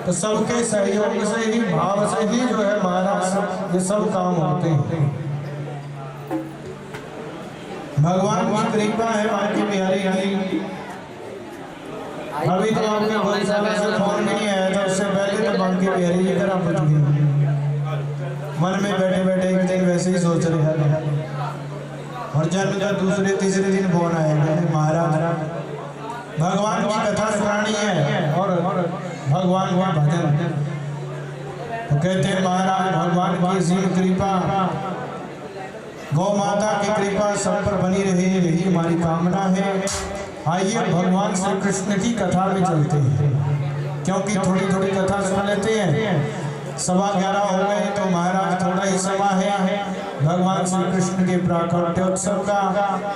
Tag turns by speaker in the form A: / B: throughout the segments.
A: तो सबके सहयोग से ही, भाव से ही जो है महाराज ये सब काम होते हैं। भगवान की कृपा है बाकी प्यारी की। अभी तो आपके बहुत सालों से फोन नहीं आया था, उससे पहले तो बाकी प्यारी जी करा पूछ गई। मन में बैठे बैठे एक दिन वैसे ही सोच रहे हैं, और जब का दूसरे तीसरे दिन फोन आएगा, महाराज भगवान की कथा सुनानी है और भगवान का भजन। तो कहते हैं महाराज भगवान की असीम कृपा, गौ माता की कृपा सब पर बनी रहे, यही हमारी कामना है। आइए भगवान श्री कृष्ण की कथा में चलते हैं, क्योंकि थोड़ी थोड़ी कथा सुन लेते हैं। 11:15 हो गए तो महाराज थोड़ा ही समय है भगवान श्री कृष्ण के प्राकट्योत्सव का,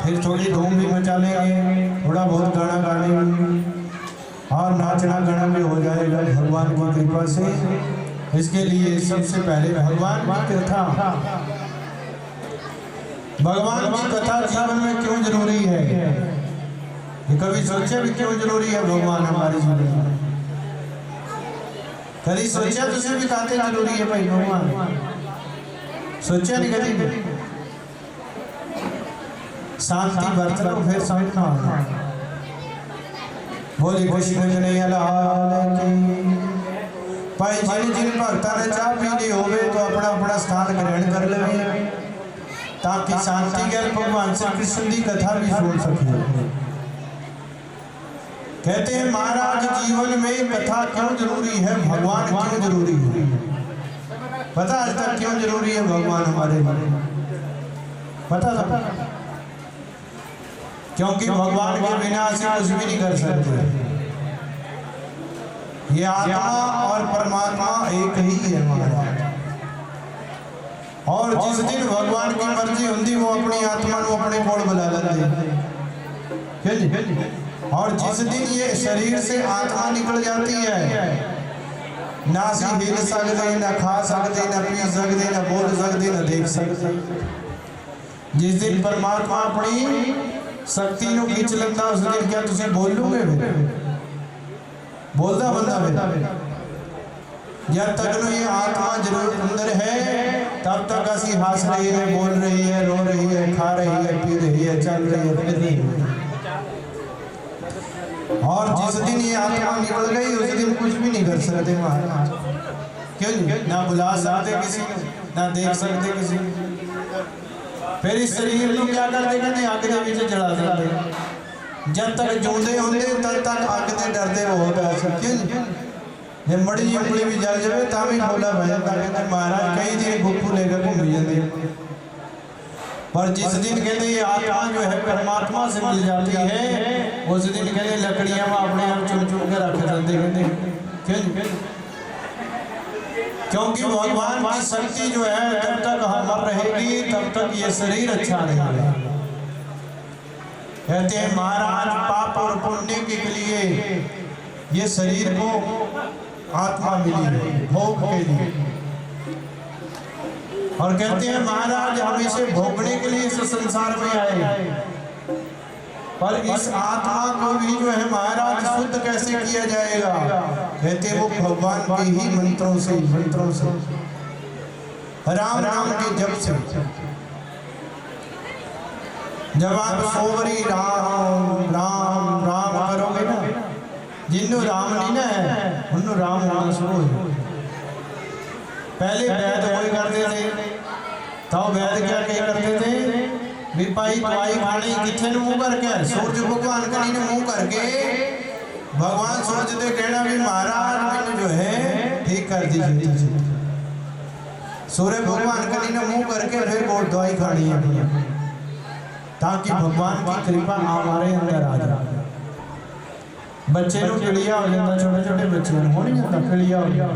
A: फिर थोड़ी धूम भी मचा लेंगे, थोड़ा बहुत गाना गाने और नाचना गाना भी हो जाएगा भगवान की कृपा से। इसके लिए सबसे पहले भगवान की कथा, भगवान की कथा जीवन में क्यों जरूरी है, ये कभी सोचे भी क्यों जरूरी है भगवान हमारे जीवन में? कभी सोचा तुझे भी कहते जरूरी है भाई भगवान? सोचा नहीं कभी? शांति बरत लो फिर समझना। बोले कृष्ण कन्हैया लाल की। भाई जिन जिन भक्ता ने चाह पी ली होवे तो अपना अपना स्थान ग्रहण कर ले, ताकि शांति के भगवान श्री कृष्ण की कथा भी सुन सके। कहते हैं महाराज जीवन में कथा क्यों जरूरी है, भगवान क्यों जरूरी है? पता आज तक क्यों जरूरी है भगवान हमारे लिए? पता था? क्योंकि भगवान के बिना से कुछ भी नहीं कर सकते। ये आत्मा और परमात्मा एक ही है महाराज, और जिस दिन भगवान की मर्जी होती वो अपनी आत्मा को अपने कोल बुला लेते। और जिस दिन ये शरीर से आत्मा निकल जाती है, ना सी हिल सकते, ना खा सकते, ना पी सकते, ना बोल सकते, ना देख सकते। जिस दिन परमात्मा अपनी शक्ति को खींच लेता उस दिन क्या तुझे बोल लूंगे? बोलता बंदा जब तक ये आत्मा जरूर अंदर है तब तक असी हंस रही है, बोल रही है, रो रही है, खा रही है, पी रही है, चल रही है, फिर रही है। और जिस दिन ये आत्मा निकल गई उस दिन कुछ भी नहीं कर सकते महाराज। क्यों? ना बुला सकते किसी को, ना देख सकते किसी को। फिर इस शरीर को क्या करते? कहते आग के पीछे जला देते। जब तक जोंदे होंगे तब तक आग से डरते बहुत ऐसा। क्यों? जब मड़ी उंगली भी जल जाए तब भी खोला भय जाता। कहते महाराज कई दिन गुप्पू लेकर घूम जाते। पर जिस दिन कहते ये आत्मा जो है परमात्मा से मिल जाती है उस दिन कहते लकड़ियां अपने आप चुन चुन के रखे जाते। क्यों? क्योंकि भगवान की शक्ति जो है जब तक अमर रहेगी तब तक ये शरीर अच्छा रहेगा। कहते हैं महाराज पाप और पुण्य के लिए ये शरीर को आत्मा मिली है, भोग के लिए। और कहते हैं महाराज हम इसे भोगने के लिए इस संसार में आए, पर इस आत्मा को भी जो है महाराज शुद्ध कैसे किया जाएगा? कहते वो भगवान के ही मंत्रों से राम नाम के जप से। जब आप सोवरी राम राम राम करोगे ना, जिन्हों राम नहीं ना है उन्होंने राम होना शुरू हो। पहले वैद कोई करते थे तो वैद क्या करते थे? विपाई दवाई खानी किथे मुंह करके सूरज भगवान कनी ने मुंह करके भगवान सूरज से कहना भी महाराज मैंने जो है ठीक कर दीजिए। सूर्य भगवान कनी ने मुंह करके फिर बहुत दवाई खानी है, ताकि भगवान की कृपा हमारे अंदर आ जाए। बच्चे को पीलिया हो जाता, छोटे छोटे बच्चे हो नहीं जाता पीलिया हो जाता।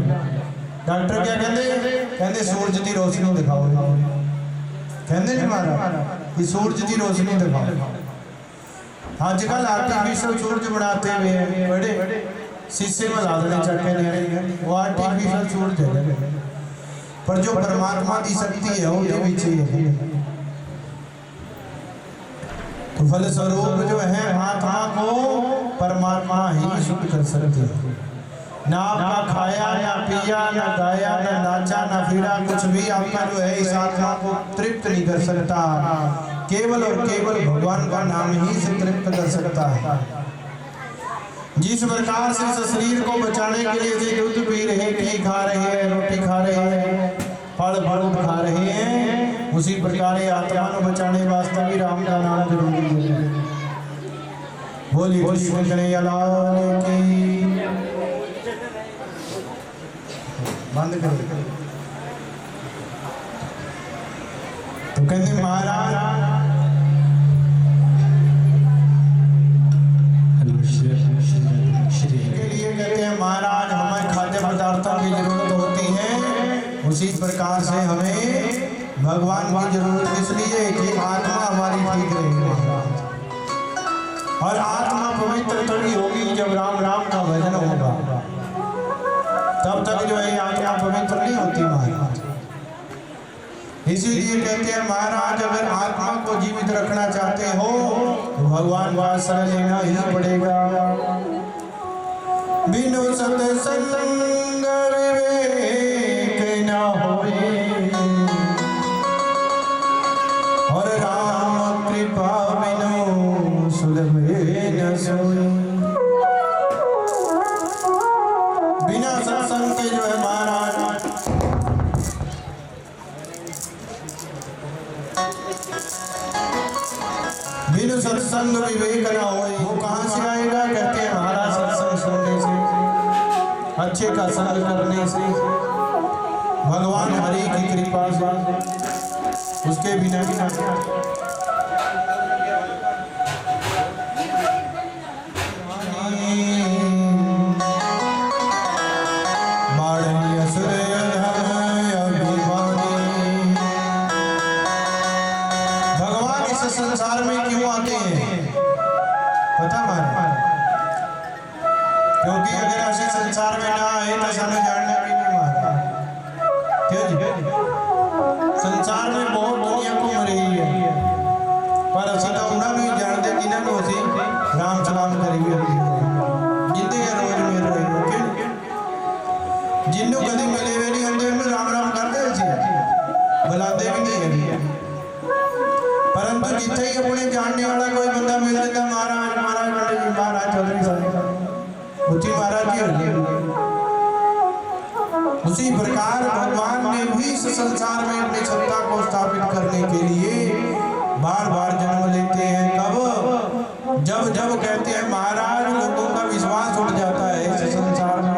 A: डॉक्टर क्या कहते सूरज की रोशनी दिखाओ। कहते नहीं महाराज कि सूरज की रोशनी दिखाओ। आजकल आर्टिफिशियल सूरज बनाते हुए हैं, बड़े शीशे में ला देने चक्के ने, वो आर्टिफिशियल सूरज है। पर जो परमात्मा की शक्ति है वो पीछे है। तो फलस्वरूप जो है आत्मा को परमात्मा ही शुद्ध कर सकते हैं। ना आपका खाया ना पिया ना गाया ना नाचा ना फिरा, कुछ भी आपका जो है इस आत्मा को तृप्त नहीं कर सकता। केवल और केवल भगवान का नाम ही से तृप्त कर सकता है। जिस प्रकार से इस शरीर को बचाने के लिए जी दूध पी रहे, घी खा रहे हैं, रोटी खा रहे हैं, फल फ्रूट खा रहे हैं, उसी प्रकार आत्मा को बचाने वास्ते भी राम का नाम जरूरी है। बोलिए कृष्ण कन्हैया लाल की। बंद कर। तो कहते महाराज के लिए कहते हैं महाराज हमें खाद्य पदार्थों की जरूरत होती है, उसी प्रकार से हमें भगवान की जरूरत इसलिए कि आत्मा हमारी ठीक रहेगी। और आत्मा पवित्र तभी होगी जब राम राम का भजन होगा, तब तक जो है आत्मा पवित्र नहीं होती महाराज। इसीलिए कहते हैं महाराज अगर आत्मा को जीवित रखना चाहते हो तो भगवान का शरण लेना ही पड़ेगा। बिनु सत्संग विवेक न होए, और राम कृपा बिनु सुलभे न सोए। बिना सत्संग के जो है महाराज बिनु सत्संग विवेक न होए। वो कहाँ से आएगा? कहते हैं महाराज सत्संग सुनने से, अच्छे का संग करने से, भगवान हरि की कृपा से, उसके बिना भी संसार में क्यों आते हैं पता है? क्योंकि अगर ऐसे संसार में ना आए तो सानू जानना भी नहीं मारता। क्यों जी? संसार में बहुत दुनिया घूम रही है, पर असं तो उन्होंने नहीं जानते जिन्होंने असी राम सलाम करिए जिंदे रोज मिल रहे हो। क्यों? जिन्हों कभी मिले हुए नहीं होंगे उन्हें राम राम करते बुलाते भी नहीं है, परंतु जिथे ही अपने जानने वाला कोई बंदा मिल जाता महाराज महाराज महाराज चौधरी साहब उसी महाराज की होगी। उसी प्रकार भगवान ने भी इस संसार में अपनी सत्ता को स्थापित करने के लिए बार बार जन्म लेते हैं। कब? जब जब कहते हैं महाराज लोगों का विश्वास उठ जाता है इस संसार में,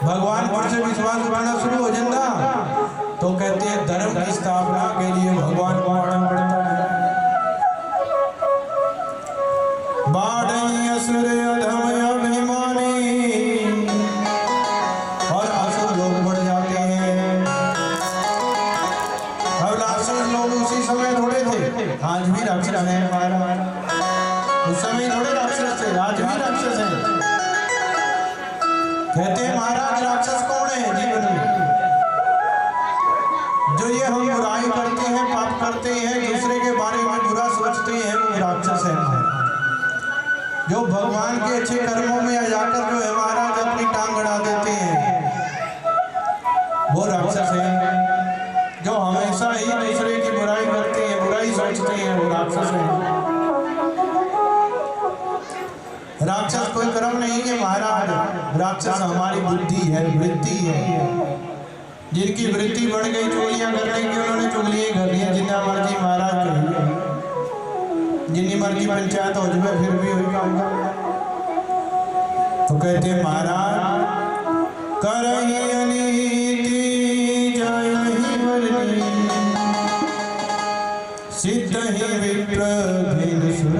A: भगवान पर से विश्वास उठाना शुरू हो जाता, तो कहते हैं धर्म की स्थापना के लिए भगवान को आना पड़ता है। बाढ़ई असुर अधम अभिमानी, और असुर लोग बढ़ जाते हैं। अब राक्षस लोग उसी समय थोड़े थे, आज भी राक्षस हैं हमारा। उस समय थोड़े राक्षस थे, आज भी राक्षस हैं। कहते हैं महाराज राक्षस कौन है जीवन में? जो ये हम बुराई करते हैं, पाप करते हैं, दूसरे के बारे में बुरा सोचते हैं, वो राक्षस है। जो भगवान के अच्छे कर्मों में आ जाकर जो है महाराज अपनी टांग अड़ा देते हैं, वो राक्षस है। जो हमेशा ही दूसरे की बुराई करते हैं, बुराई सोचते हैं, वो राक्षस है। राक्षस कोई कर्म नहीं है महाराज, राक्षस हमारी बुद्धि है, वृत्ति है। जिनकी वृत्ति बढ़ गई चुगलियां करने की, उन्होंने चुगलियां कर ली, जितना मर्जी महाराज कहिए, जितनी मर्जी पंचायत हो जाए फिर भी वही काम करना। तो कहते हैं महाराज करही अनीति जय नहीं वरनी, सिद्ध ही विप्र भिन्न सुर।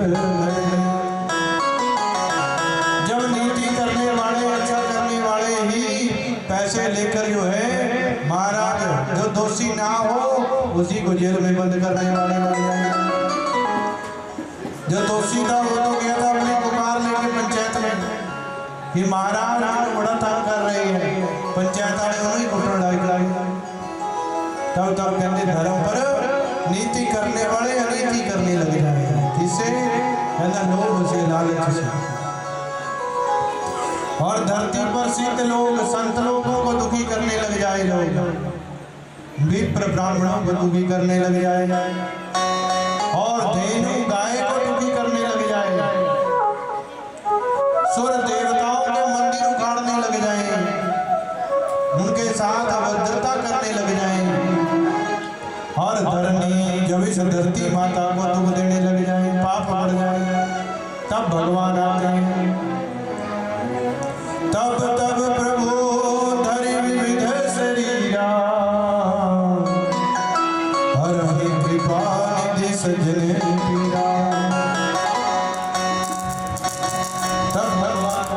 A: जब नीति करने वाले, अच्छा करने वाले ही पैसे लेकर जो है महाराज जो दोषी ना हो उसी को जेल में बंद करने वाले बन जाएंगे। जो दोषी था वो तो गया था अपनी पुकार लेके पंचायत में कि महाराज आप बड़ा तंग कर रहे हैं, पंचायत वाले उन्हें घुटन लाई। तब तब कहते धर्म पर नीति करने वाले अनीति करने लग जाएंगे। किससे? कहना लोभ से, लालच से। और धरती पर सिद्ध लोग संत लोगों को दुखी करने लग जाए, लोग विप्र ब्राह्मणों को दुखी करने लग जाए, और धेनु गाय को दुखी करने लग जाए, सुर देवताओं के मंदिर उखाड़ने लग जाए, उनके साथ अभद्रता करने लग जाए, और धरनी जब इस धरती माता को दुख देने लग जाए, पाप बढ़ जाए, तब भगवान आते हैं। तब तब प्रभु धरि विविध शरीरा, हरहि कृपा निधि सजन पीरा। तब भगवान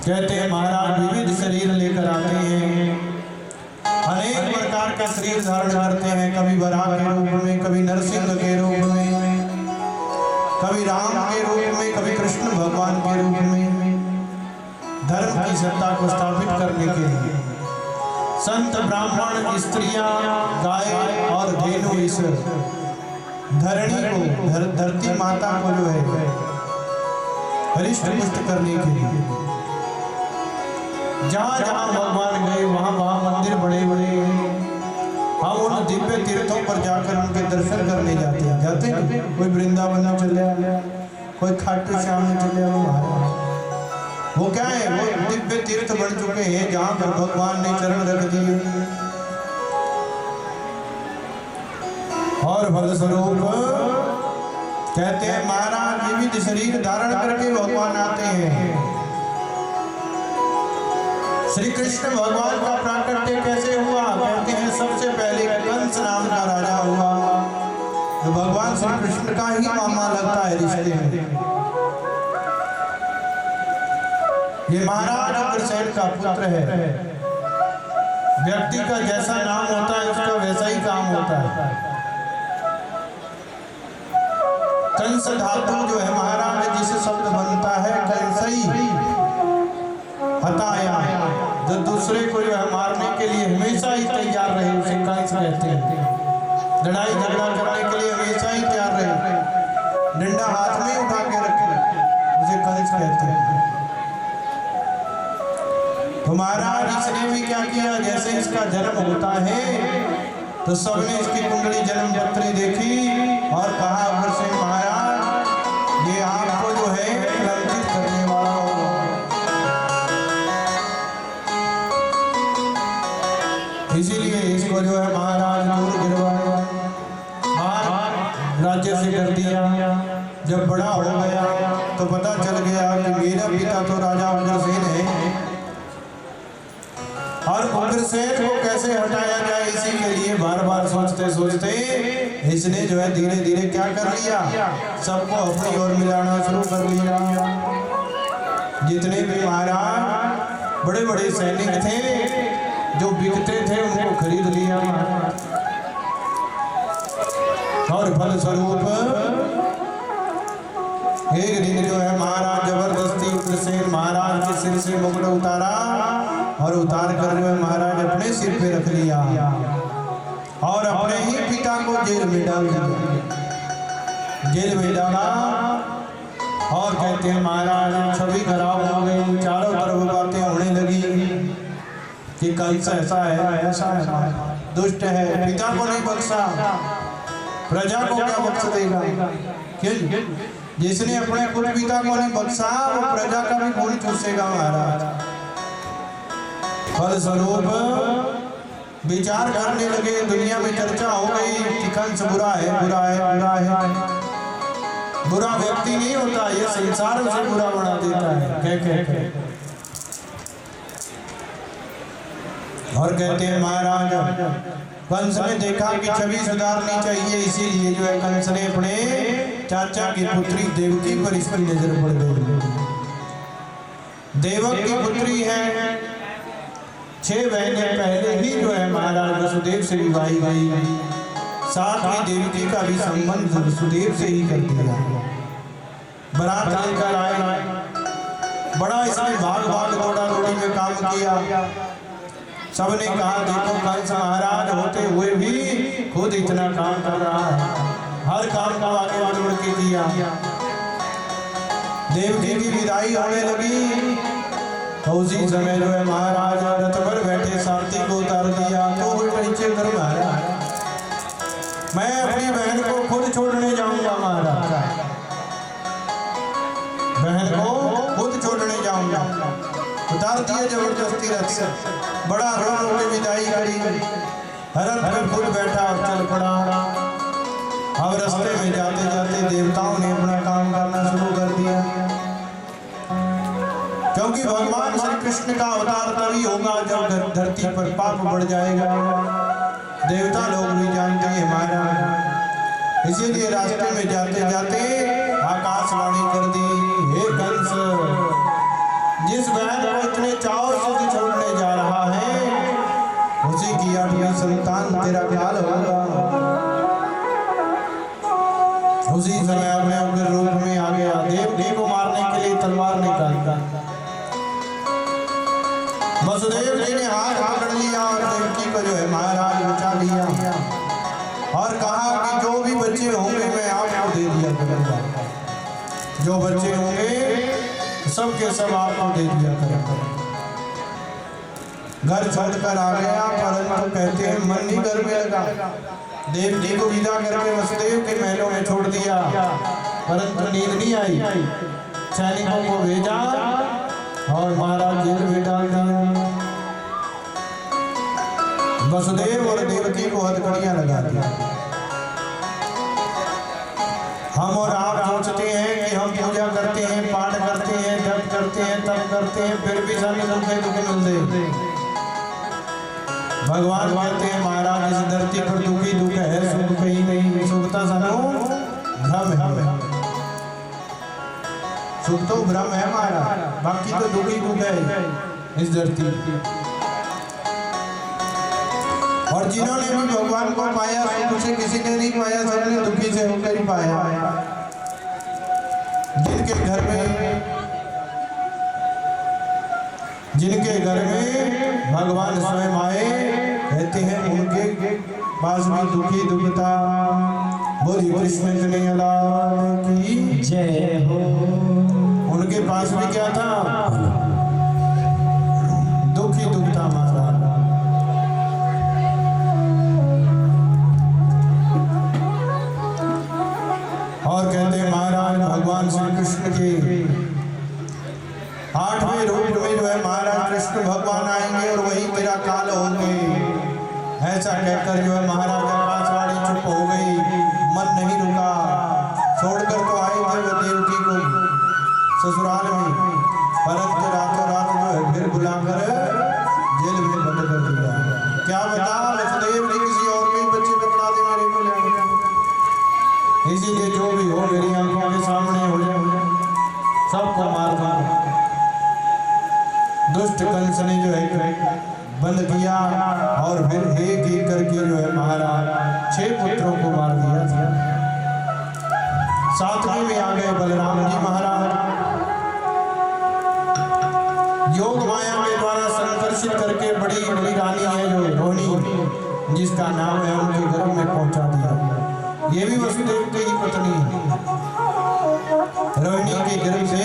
A: कहते हैं महाराज विविध शरीर लेकर आते हैं, अनेक प्रकार का शरीर धारण करते हैं, कभी वराह के रूप में, कभी नरसिंह के रूप में, कभी राम के रूप में, कभी कृष्ण भगवान के रूप में, धर्म की सत्ता को स्थापित करने के लिए संत ब्राह्मण स्त्रियां गाय और धेनु इस धरणी को धरती माता को जो है हरिष्ट पुष्ट करने के लिए जहां जहां भगवान गए वहां वहां मंदिर बड़े बड़े हैं। हम उन दिव्य तीर्थों पर जाकर उनके दर्शन करने जाते हैं। कोई वृंदावन में चले आया, कोई खाटू श्याम में चले आया, महाराज वो क्या है, वो दिव्य तीर्थ बन चुके हैं जहां पर भगवान ने चरण रख दिए। और फलस्वरूप कहते हैं महाराज विविध शरीर धारण करके भगवान आते हैं। श्री कृष्ण भगवान का प्राकट्य कैसे हुआ, कहते हैं सबसे पहले कंस नाम का राजा हुआ, तो भगवान श्री कृष्ण का ही मामा लगता है रिश्ते में। ये महाराज अग्रसेन का पुत्र है। व्यक्ति का जैसा नाम होता है उसका वैसा ही काम होता है। कंस धातु जो है महाराज जिसे शब्द बनता है कंसई हताया, जो दूसरे को जो है मारने के लिए हमेशा ही तैयार रहे उसे कंस कहते हैं। लड़ाई झगड़ा करने के लिए हमेशा ही तैयार रहे, डंडा हाथ में उठा के रखे उसे कंस कहते हैं। तो महाराज इसने भी क्या किया, जैसे इसका जन्म होता है तो सबने इसकी कुंडली जन्म पत्री देखी और कहा अग्रसेन महाराज ये आपको जो है कलंकित करने वाला होगा। इसीलिए इसको जो है महाराज दूर गिरवाया, बाहर राज्य से कर दिया। जब बड़ा हो गया तो पता चल गया कि मेरा पिता तो राजा अग्रसेन है, और उग्रसेन को कैसे हटाया जाए इसी के लिए बार बार सोचते सोचते इसने जो है धीरे धीरे क्या कर लिया, सबको अपनी ओर मिलाना शुरू कर लिया। जितने भी महाराज बड़े बड़े सैनिक थे जो बिकते थे उनको खरीद लिया, और फलस्वरूप एक दिन जो है महाराज जबरदस्ती उग्रसेन महाराज के सिर से मुकुट उतारा और उतार कर जो है महाराज अपने सिर पे रख लिया और अपने ही पिता को जेल में डाल दिया। जेल में डाला और कहते हैं महाराज छवि खराब हो गई, चारों तरफ बातें होने लगी कि कंस ऐसा है ऐसा है, दुष्ट है, पिता को नहीं बख्शा, प्रजा को क्या बख्श देगा। क्यों? जिसने अपने खुद पिता को नहीं बख्शा वो प्रजा का भी खून चूसेगा महाराज। फलस्वरूप विचार करने लगे, दुनिया में चर्चा हो गई कि कंस बुरा है, बुरा है, बुरा है। बुरा व्यक्ति नहीं होता, ये संसार उसे बुरा बना देता है कह। और कहते हैं महाराज कंस ने देखा कि छवि सुधारनी चाहिए, इसीलिए जो है कंस ने अपने चाचा की पुत्री देवकी पर इसकी नजर पड़ गई। देवक की पुत्री है, 6 महीने पहले ही जो है महाराज वसुदेव से विवाही गई, साथ ही देवकी का भी संबंध वसुदेव से ही कर दिया। बारात लेकर आए, बड़ा इसने भाग भाग दौड़ा दौड़ी में काम किया। सबने कहा देखो कंस महाराज होते हुए भी खुद इतना काम कर रहा है, हर काम को आगे बढ़ के किया। देवकी की विदाई होने लगी तो उसी समय जो है महाराज रथ पर बैठे सारथी को उतार दिया। तो वो नीचे कर महाराज मैं अपनी बहन को खुद छोड़ने जाऊंगा महाराज, बहन को खुद छोड़ने जाऊंगा। उतार दिए जबरदस्ती रथ से, बड़ा रो रो के विदाई करी। रथ में खुद बैठा और चल पड़ा। अब रास्ते में जाते जाते देवताओं ने अपना काम करना शुरू कर दिया, क्योंकि भगवान श्री कृष्ण का अवतार तभी होगा जब धरती पर पाप बढ़ जाएगा। देवता लोग भी जानते हैं महाराज। इसीलिए रास्ते में जाते जाते आकाशवाणी कर दी, हे कंस, जिस बहन को इतने चाव से छोड़ने जा रहा है उसी की 8वीं संतान तेरा काल होगा। उसी समय अपने उग्र रूप में आ गया। देवकी को मारने के लिए तलवार निकाला। वसुदेव जी ने हाथ पकड़ लिया और देवकी को जो है महाराज बचा लिया और कहा कि जो भी बच्चे होंगे मैं आपको दे दिया करूंगा, जो बच्चे होंगे सबके सब आपको दे दिया करूंगा। घर छोड़कर आ गया, परंतु कहते हैं मन नहीं घर में लगा। देवकी को विदा करके वसुदेव के महलों में छोड़ दिया, परंतु नींद नहीं आई। सैनिकों को भेजा और महाराज जेल में डाल दिया। वसुदेव और देवकी को हथकड़ियां लगा दिया। हम और आप सोचते हैं कि हम पूजा करते हैं, पाठ करते हैं, जप करते हैं, तप करते हैं, फिर भी सभी दुख मिलते। भगवान कहते हैं महाराज इस धरती पर दुखी दुख है, सुख कहीं नहीं। सुखता सानू भ्रम है, सुख तो भ्रम है महाराज, बाकी तो दुखी दुख है इस धरती। और जिन्होंने भी भगवान को पाया सुख से किसी ने नहीं पाया, सबने दुखी से होकर ही पाया। जिनके घर में भगवान स्वयं आए रहते हैं उनके पास भी दुखी दुखता। बोली कृष्ण कन्हैया की जय हो। उनके पास भी क्या था? दुखी दुखता महाराज। और कहते महाराज भगवान श्री कृष्ण के 8वें रूप में जो है महाराज कृष्ण भगवान आएंगे और वही मेरा काल होंगे। ऐसा कहकर जो है महाराज आकाशवाणी चुप हो गई, मन नहीं रुका। छोड़कर तो आए थे वो देवकी को ससुराल में, परंतु रातों रात जो है फिर बुलाकर जेल में बंद कर दिया। क्या बता वसुदेव ने किसी और के बच्चे पकड़ा दे मेरे को ले। इसीलिए जो भी हो मेरी आंखों के सामने हो जाए, सबको मार दो। दुष्ट कंस ने जो है बंद किया और फिर एक एक करके जो है महाराज 6 पुत्रों को मार दिया था। 7वें में आ गए बलराम जी महाराज। योग माया के द्वारा संकर्षित करके बड़ी बड़ी रानी है जो रोहिणी, जिसका नाम है, उनके गर्भ में पहुंचा दिया। ये भी वसुदेव की ही पत्नी है। रोहिणी के गर्भ से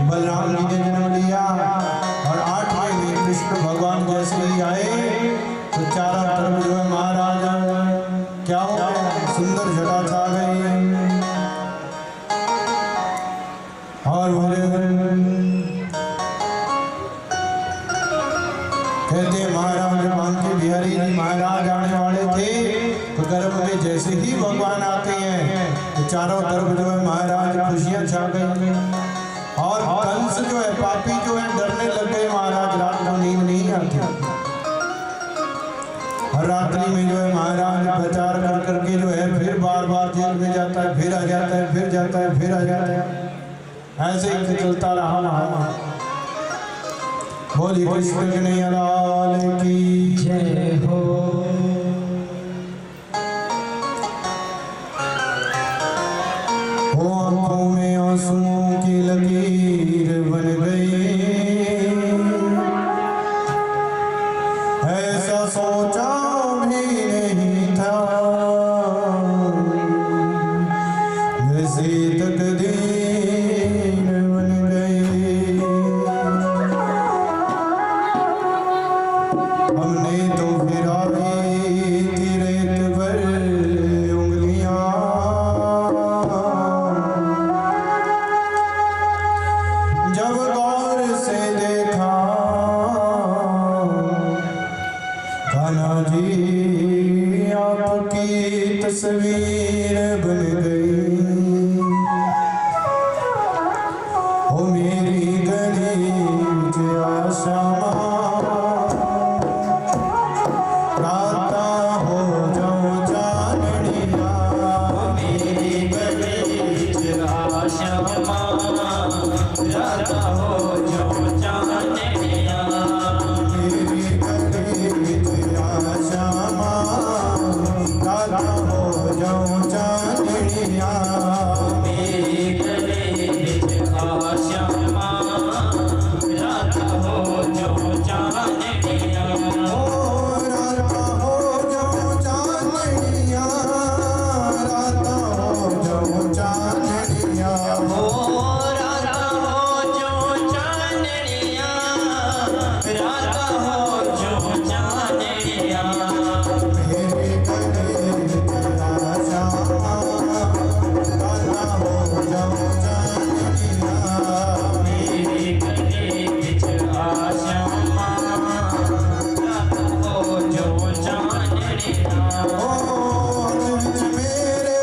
A: बलराम जी ने जन्म लिया और 8वें में कृष्ण भगवान जैसे ही आए तो चारों तरफ जो है महाराज क्या हो सुंदर जटा छा गई। और कहते महाराज बांके बिहारी जी महाराज आने वाले थे तो गर्भ में जैसे ही भगवान आते हैं तो चारों तरफ जो है महाराज खुशियां छा गई। और कंस जो है पापी जो है डरने लग गए महाराज, रात को नींद नहीं आती। और रात्रि में जो है महाराज प्रचार कर करके जो है फिर बार बार जेल में जाता है, फिर आ जाता है, फिर जाता है, फिर आ जाता है। ऐसे ही चलता रहा महाराज। बोली कृष्ण कन्हैया लाल की जय हो। आंखों में आंसुओं की लकीर बन गई, ऐसा सोचा भी नहीं था, वैसे तकदीर बन गई। तस्वीर बन गई ओ मेरी गली विच आशावां राता हो जाऊं चांदनिया ओ मेरी गली विच आशावां राता हो जाऊं चांदनिया मेरी गली विच आशावां राता हो जाऊं चांदनिया मेरी गली विच आशावां राता हो जाऊं चांदनिया ओ राता हो जाऊं चांदनिया राता हो जाऊं चांदनिया ओ राता हो जाऊं चांदनिया राता हो जाऊं चांदनिया मेरी गली विच आशावां राता हो जाऊं चांदनिया मेरी गली विच आशावां राता हो जाऊं चांदनिया ओ विच मेरे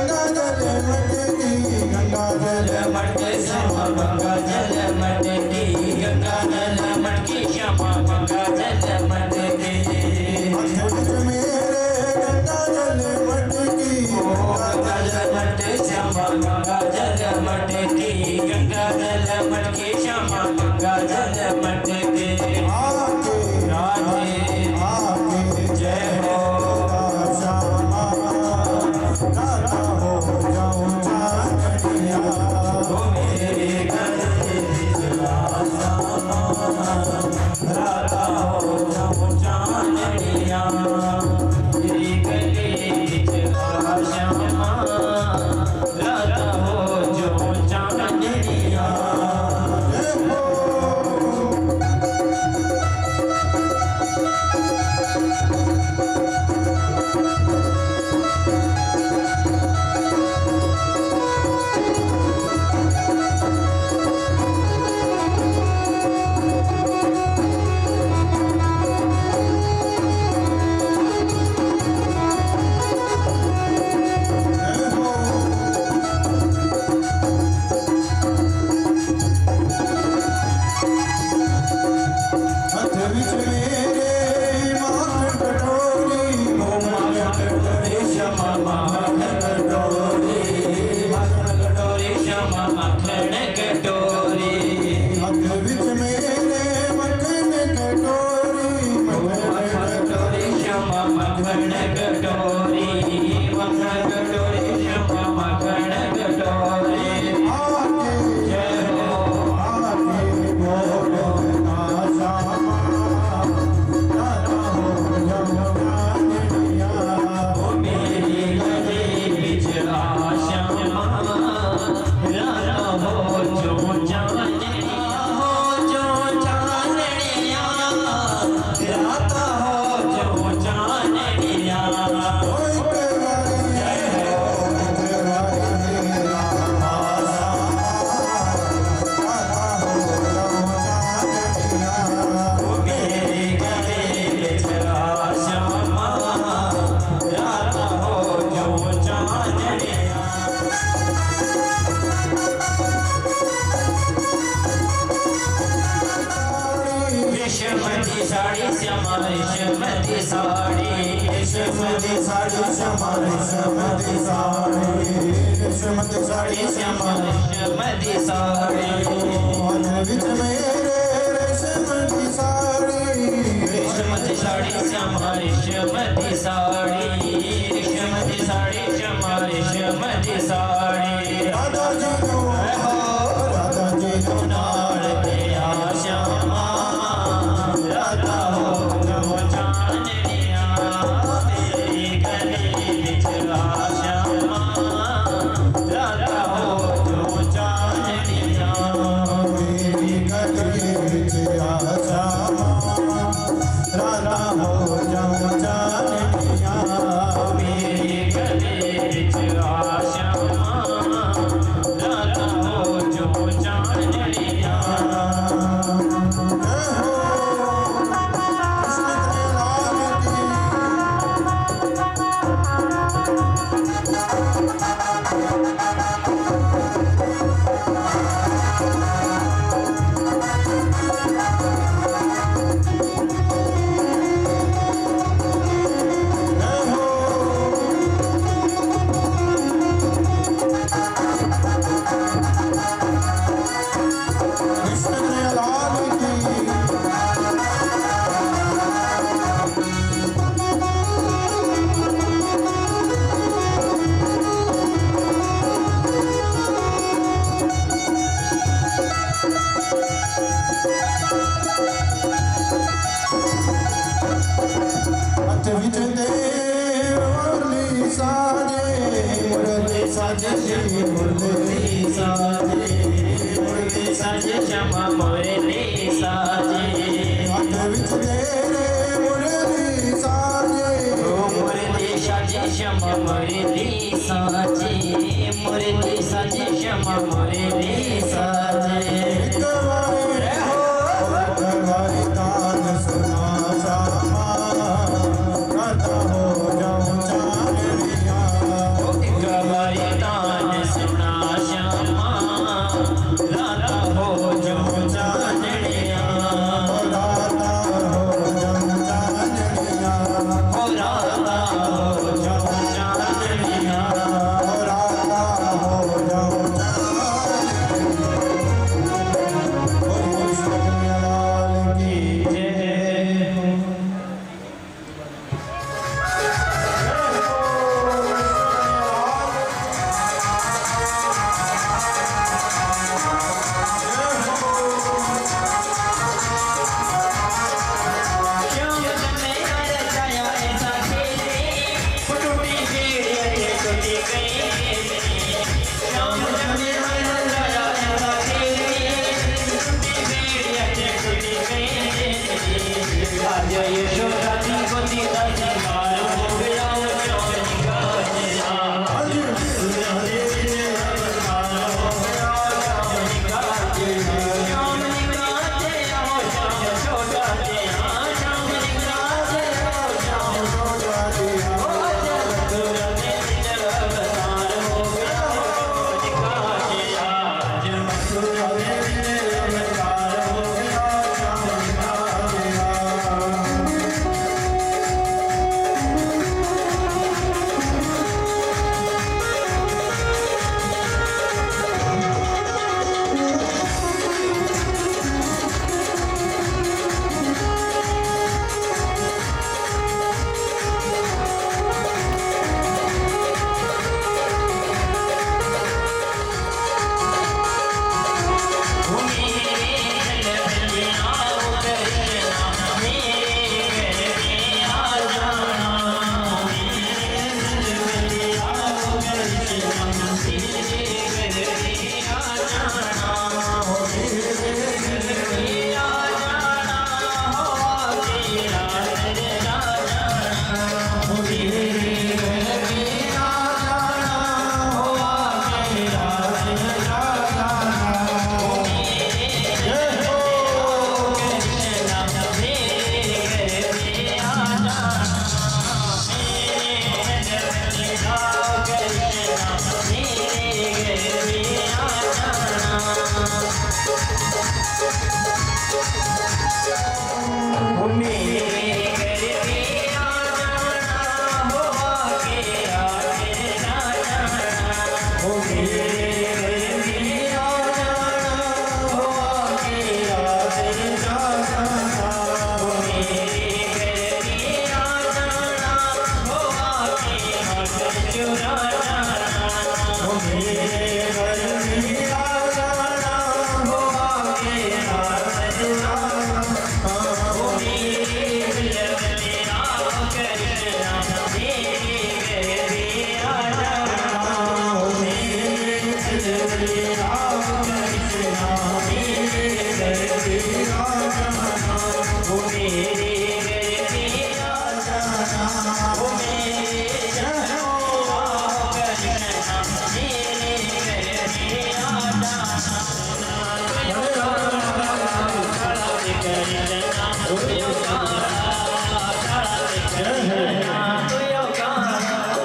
A: गंगा जल मटकी गंगा जल मटके श्यामा गंगा जल मटकी गंगा जल मटकी श्यामा गंगा जल मटकी विच मेरे गंगा जल मटकी गंगा जल मटके श्यामा गंगा जल मटकी गंगा जल मटकी श्यामा गंगा जल मटकी आके राधे आके जय हो श्यामा राता हो जाऊं चांदनिया ओ मेरे गले विच आशावां राता हो जाऊं चांदनिया मेरी गली विच आशावां राता हो जाऊं चांदनिया जय हो हथ विच मेरे माखन कटोरी ओ माखन कटोरी श्यामा माखन कटोरी माखन कटोरी श्यामा माखन कटोरी हथ विच मेरे मक्खन कटोरी मक्खन कटोरी श्यामा मक्खन कटोरी मक्खन कटोरी श्यामा मक्खन कटोरी आके जय हो आके बोलो आशावां राता हो जाऊं चांदनिया ओ मेरी गली विच आशावां राता हो जाऊं चांदनिया हो जाऊं चांदनिया राता हो जाऊं चांदनिया ओए तेरी जय हो तेरी मेरा आशावां राता हो जाऊं चांदनिया ओ मेरी गली विच आशावां राता हो जाऊं चांदनिया रेशमती साड़ी श्यामा रेशमती साड़ी रेशमती साड़ी श्यामा रेशमती साड़ी रेशमती साड़ी श्यामा रेशमती साड़ी हथ विच मेरे रेशमती साड़ी रेशमती साड़ी श्यामा रेशमती साड़ी रेशमती साड़ी श्यामा रेशमती साड़ी राधा जी नो राधा जी नो नाल ते आशावां राता हो जाऊं चांदनिया मेरी गली विच आशावां राता हो जाऊं चांदनिया मेरी गली साजे मुरली साजे मुरली साजे
B: श्यामा मुरली साजे
A: हाथ विच तेरे मुरली साजे
B: मुरली साजे श्यामा मुरली साजे मुरली साजे श्यामा मुरली साजे
A: करवारी तान सुना श्यामा राधा हो जाऊं चांदनिया
B: करवारी तान सुना श्यामा राधा हो जाऊं चांदनिया
A: राधा हो जाऊं चांदनिया
B: हो राधा हो जाऊं चांदनिया
A: राधा हो जाऊं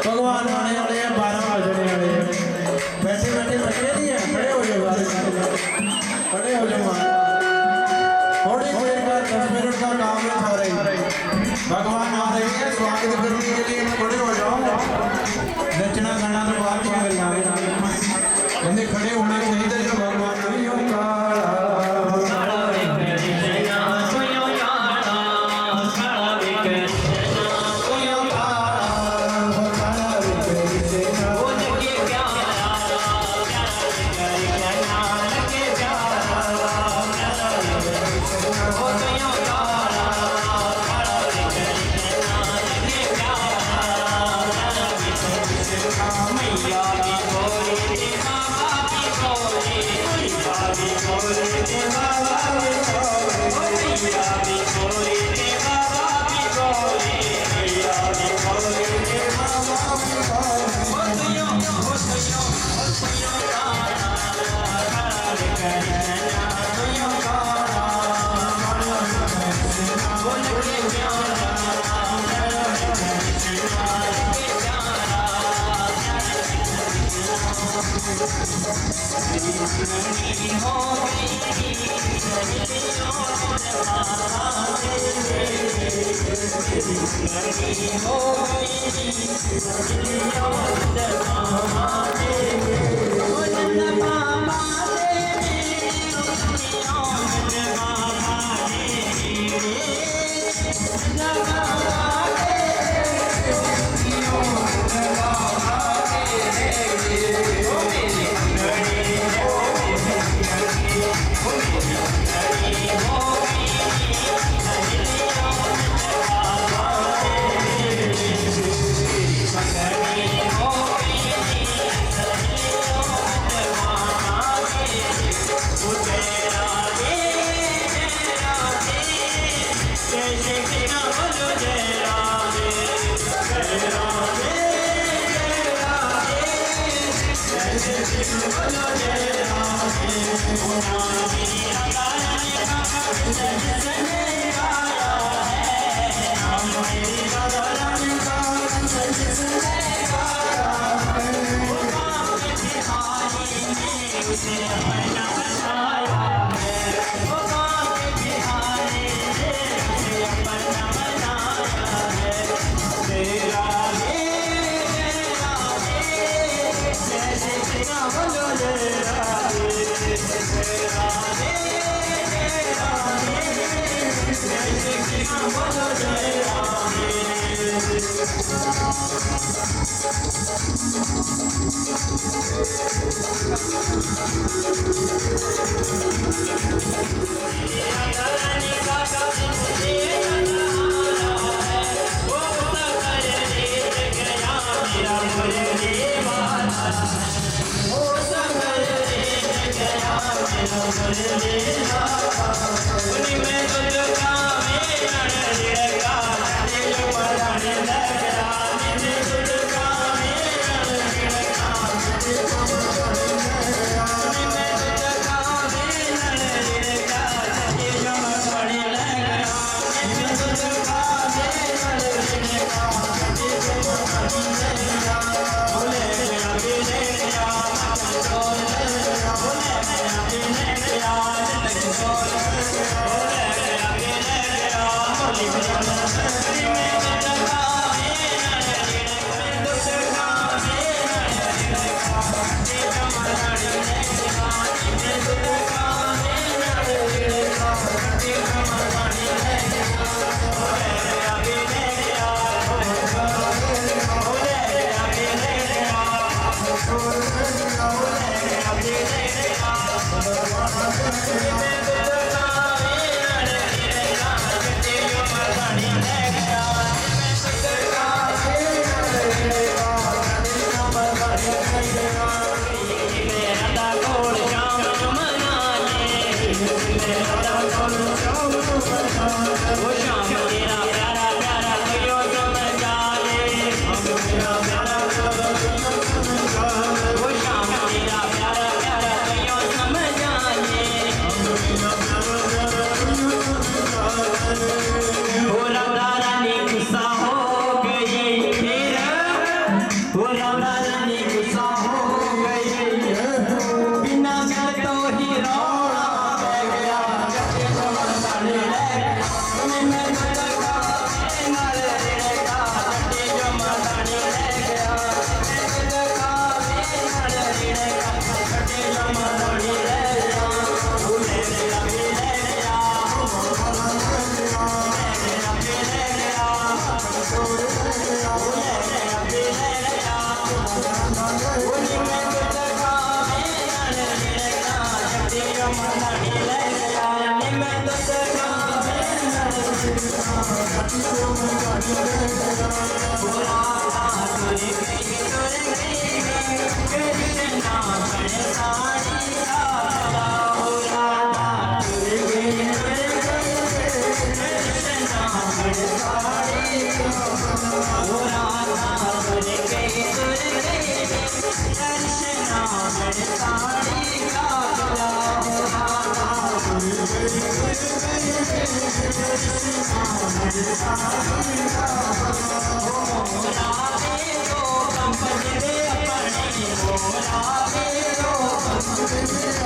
A: भगवान आने वाले हैं 12 बजने वाले हैं बैठे बैठे बैठे नहीं है खड़े हो जाओ खड़े हो जाओ थोड़ी देर का 10 मिनट का काम है सारे भगवान आ रहे हैं स्वागत करने के लिए खड़े हो जाओ नचना गाना तो बाद में करना है कहते खड़े होना चाहिए जो भगवान नहीं होगा
B: मैया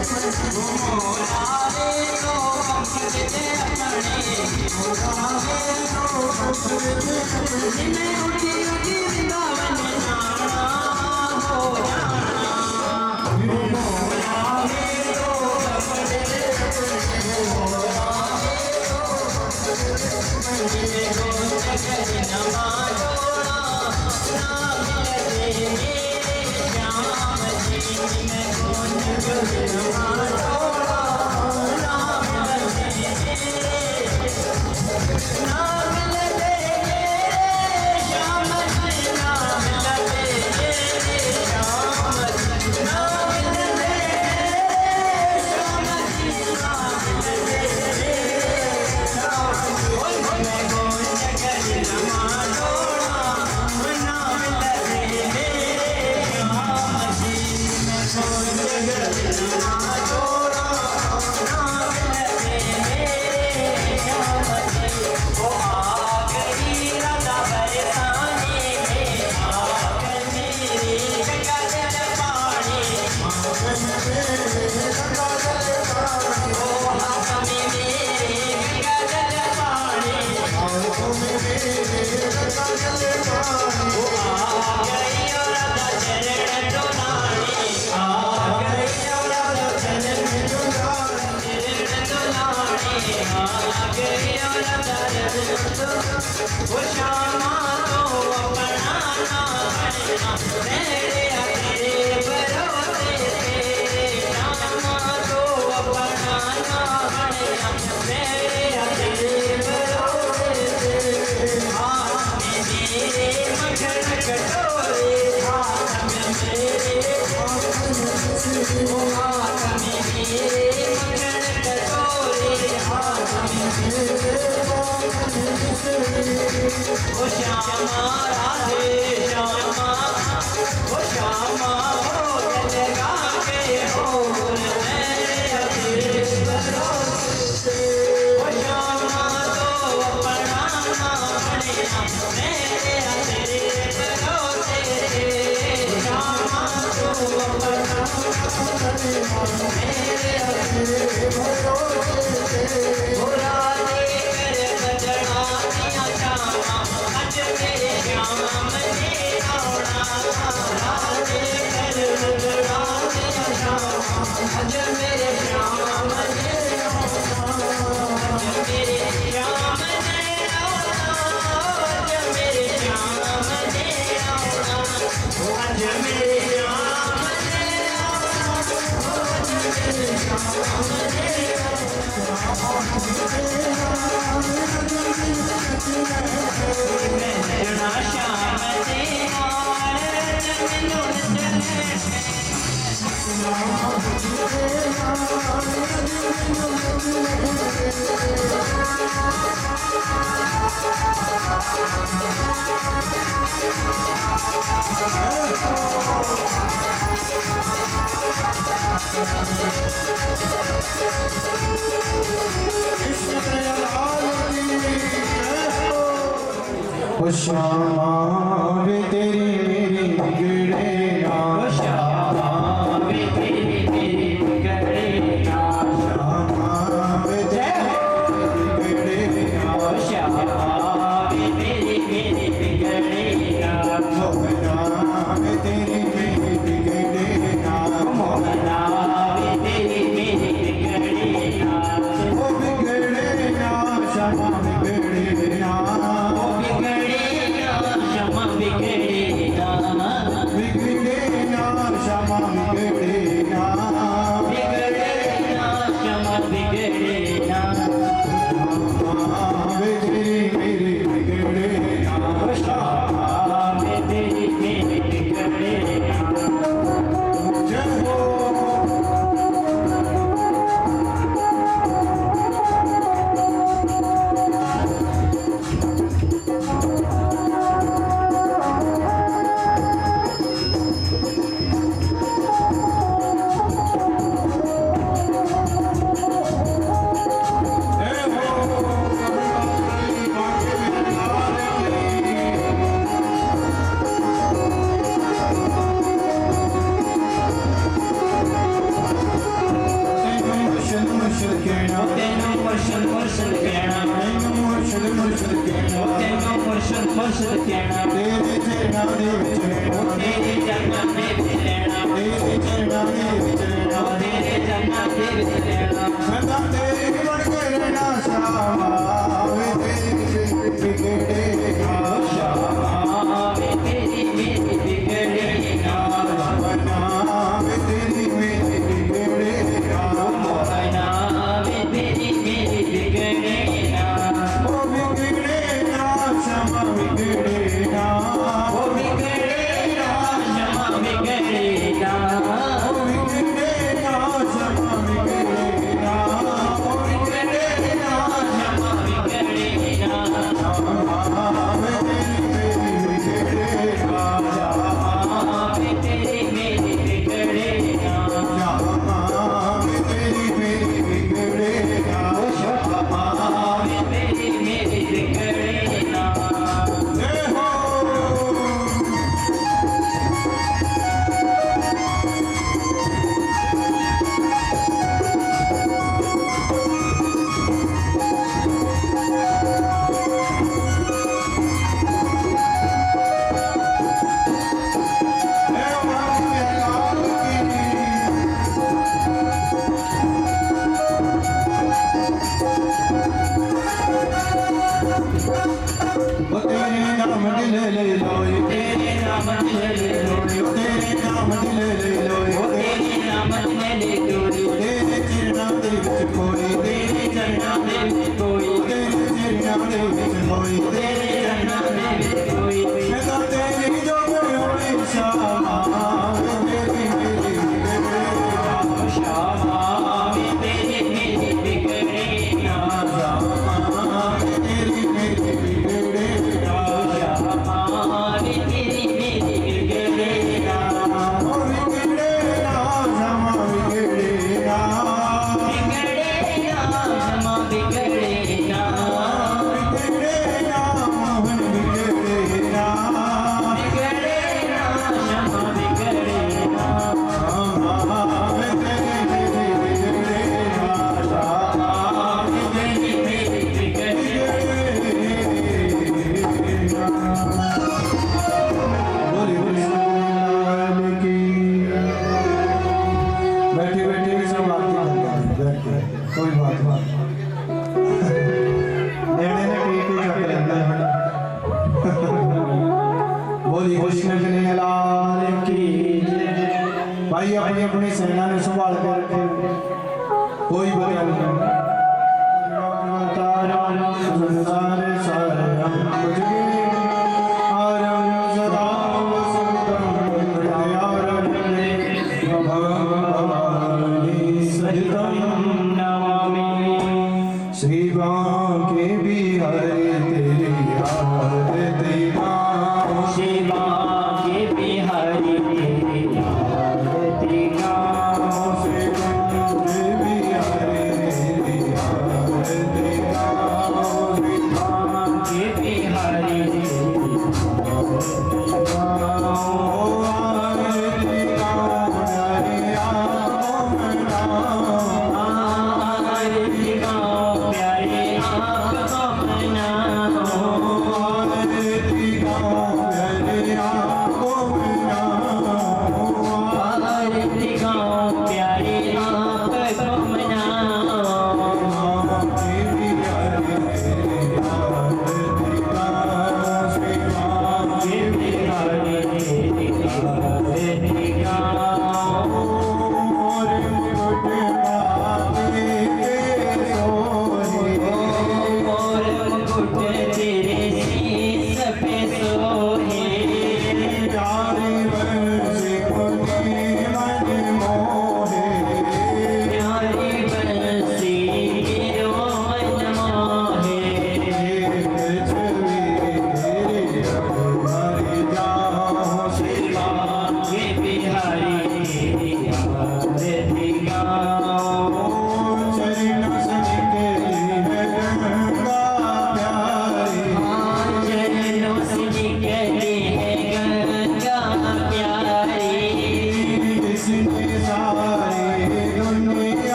A: अपने ओ श्यामा वे तेरी मेरी बिगड़े ना,
B: श्यामा वे तेरी मेरी बिगड़े ना,
A: श्यामा वे तेरी बिगड़े ना,
B: श्यामा वे तेरी मेरी बिगड़े ना,
A: मोहना वे तेरी मेरी बिगड़े ना,
B: मोहना वे तेरी मेरी बिगड़े ना,
A: ओ बिगड़े ना श्यामा बिगड़े ना,
B: बिगड़े ना श्यामा बिगड़े ना,
A: बिगड़े मुर्शद कहना
B: तेनों मुर्शद मुर्शद कहना
A: तेरे चरणा दे विच रहना
B: तेरे चरणा दे विच रहना
A: तेरे चरणा दे विच रहना
B: तेरे चरणा दे विच रहना
A: सदा तेरे बन के रहना श्यामा वे तेरी बिगड़े ना
B: श्यामा वे तेरी मेरी बिगड़े ना
A: बना वे तेरी मेरी बिगड़े ना
B: मोहना वे तेरी मेरी बिगड़े ना
A: ओ बिगड़े ना श्यामा बिगड़े ना
B: ओ बिगड़े ना श्यामा बिगड़े ना
A: ओ बिगड़े ना श्यामा बिगड़े ना ओ बिगड़े ना
B: श्यामा बिगड़े ना
A: वे तेरी मेरी बिगड़े ना
B: वे तेरी मेरी बिगड़े ना
A: श्यामा वे तेरी मेरी बिगड़े ना
B: श्यामा वे तेरी मेरी बिगड़े ना
A: जय हो तेरे नाम दिले ले लोए
B: तेरे नाम ले लोयो
A: तेरे नाम दिले ले लोए
B: तेरे नाम ले लोयो
A: तेरे चरणा दे विच कोई
B: तेरे चरणा दे विच कोई
A: तेरे चरणा दे विच कोई
B: तेरे चरणा दे विच कोई
A: सदा तेरी जो होई श्यामा तेरी मेरी बिगड़े
B: श्यामा वे तेरी मेरी बिगड़े ना
A: श्यामा तेरी मेरी बिगड़े
B: श्यामा वे तेरी मेरी बिगड़े ना
A: ओ बिगड़े ना श्यामा बिगड़े ना
B: बिगड़े ना श्यामा बिगड़े ना
A: बिगड़े ना मोहन बिगड़े ना
B: बिगड़े ना श्यामा बिगड़े ना
A: वे तेरी मेरी बिगड़े ना श्यामा
B: वे तेरी मेरी बिगड़े
A: बोली बोली लाल की बैठे बैठे भी सब आरती करते हैं बैठ के कोई बात नहीं नेड़े ने ठीक ही चक लेंदा है बोली कृष्ण कन्हैया लाल की भाई अपनी अपनी सेना ने संभाल के रखे कोई बचा नहीं संसार सारे हम बुझ गए आरम सदा वसंतम हृदयारण्य भवं भवानी सहितं
B: नमामि
A: श्री बांके बिहारी तेरी आरती गाऊं
B: शिवा के बिहारी तेरी आरती गाऊं
A: श्री बांके बिहारी तेरी आरती गाऊं
B: के बिहारी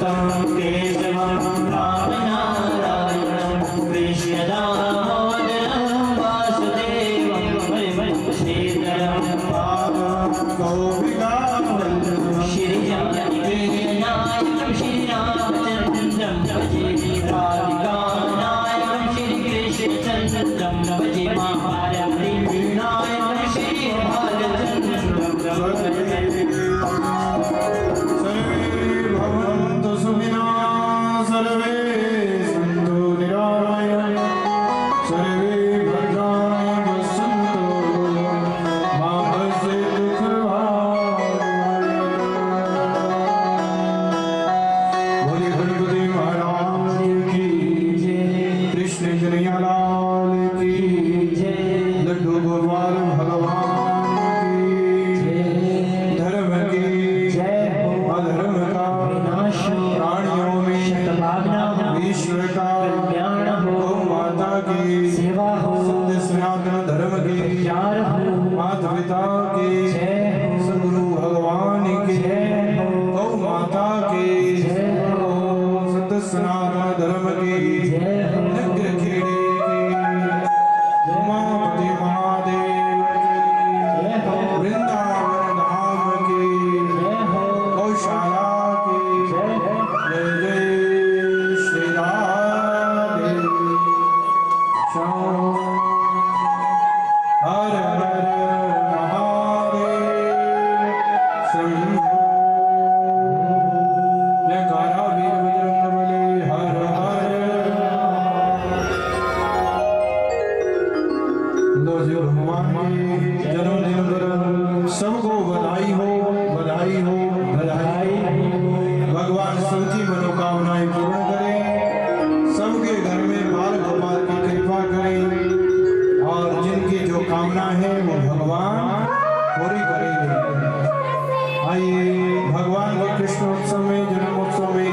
B: अच्युतं केशवं रामनारायणं कृष्ण दामोदरं वासुदेवं श्रीधरं श्रीजानकीनायकं श्रीरामचन्द्रं भजे राधिकानायकं श्रीकृष्णचन्द्रं भजे महाभारतीनायकं श्रीभालचन्द्रं
A: सर्वे सन्तु निरामयाः सर्वे भद्राणि पश्यन्तु मा कश्चित् दुःखभाग् बोले गणपति महाराज की जय कृष्ण कन्हैया लाल की जय लड्डू गोपाल भगवान की जय धर्म की जय अधर्म का प्राणियों में विश्व का गौ माता की सेवा हो सत्य सनातन धर्म की माता पिता की सदगुरु भगवान की गौ माता की सत्य सनातन धर्म की नगर खेड़े की उमापति महादेव की वृंदावन धाम की गौशाला की जय जय श्री राधे श्याम हर हर महादेव शंभो जयकारा वीर बजरंग बली हर हर लो जी भगवान की जन्मदिन पर सबको बधाई हो बधाई हो बधाई। भगवान सबकी मनोकामनाएं पूर्ण करें, सबके घर में बाल गोपाल की कृपा करें और जिनकी जो कामना है वो भगवान पूरी करेंगे। आइए भगवान के कृष्ण उत्सव में जन्मोत्सव में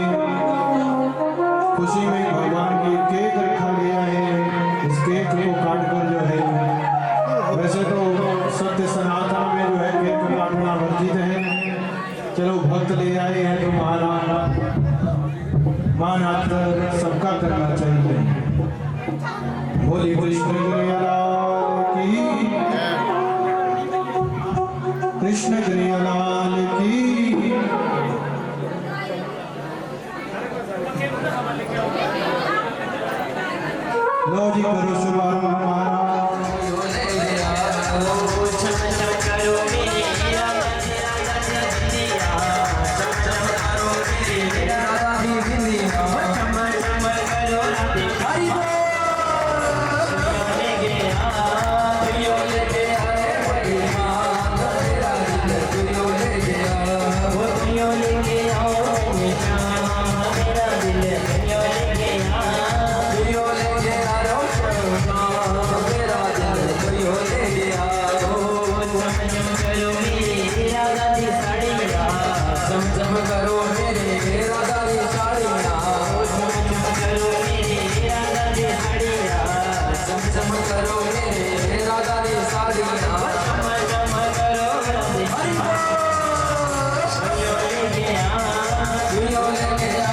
A: खुशी में भगवान की केक रखा गया है। इस केक को काट कर जो है, वैसे तो सत्य सनातन में जो है केक काटना वर्जित है, चलो भक्त ले आए हैं तो मान आकर सबका करना चाहिए। बोली कृष्ण कन्हैया लाल की कृष्ण कन्हैया लाल की लो जी करो शुभारंभ महाराज।
C: Hare